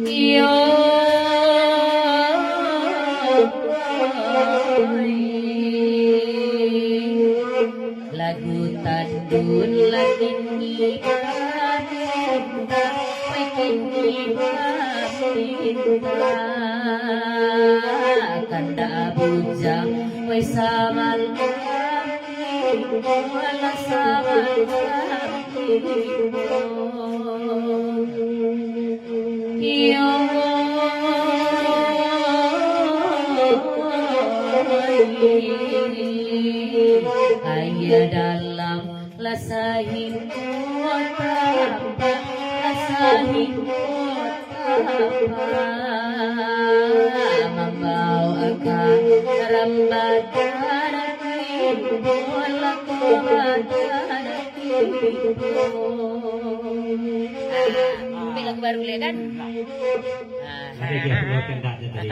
Iyo lagu tandun lagi ngikat cinta makin ngikat cinta kanda bujang wai samal wala samal iyo hanya dalam lasahin kota lasahin kota membawa akan rambadan bola kobadan ini lagu baru kan? Ada dia keluarkan tak jadi.